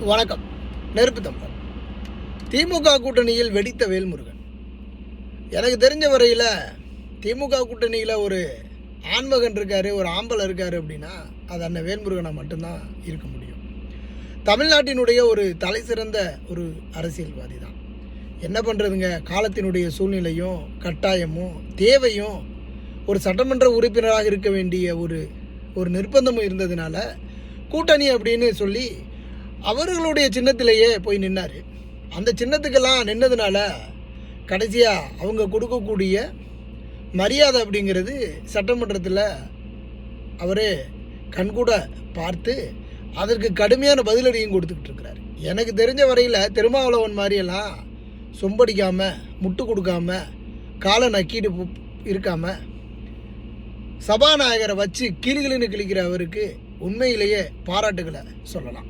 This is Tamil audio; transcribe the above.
வணக்கம். நெருப்பு தமிழர். திமுக கூட்டணியில் வெடித்த வேல்முருகன். எனக்கு தெரிஞ்ச வரையில் திமுக கூட்டணியில் ஒரு ஆண்மகன் இருக்கார், ஒரு ஆம்பளை இருக்கார் அப்படின்னா அது அண்ணன் வேல்முருகனை மட்டும்தான் இருக்க முடியும். தமிழ்நாட்டினுடைய ஒரு தலை சிறந்த ஒரு அரசியல்வாதி தான். என்ன பண்ணுறதுங்க, காலத்தினுடைய சூழ்நிலையும் கட்டாயமும் தேவையும் ஒரு சட்டமன்ற உறுப்பினராக இருக்க வேண்டிய ஒரு நிர்பந்தமும் இருந்ததுனால கூட்டணி அப்படின்னு சொல்லி அவர்களுடைய சின்னத்திலேயே போய் நின்னார். அந்த சின்னத்துக்கெல்லாம் நின்னதுனால கடைசியாக அவங்க கொடுக்கக்கூடிய மரியாதை அப்படிங்கிறது சட்டமன்றத்தில் அவரே கண்கூட பார்த்து அதற்கு கடுமையான பதிலடியும் கொடுத்துக்கிட்டு இருக்கிறார். எனக்கு தெரிஞ்ச வரையில் திருமாவளவன் மாதிரியெல்லாம் சொம்படிக்காமல் முட்டு கொடுக்காம காலை நக்கிட்டு இருக்காமல் சபாநாயகரை வச்சு கிளிகளின்னு கிழிக்கிற அவருக்கு உண்மையிலேயே பாராட்டுகளை சொல்லலாம்.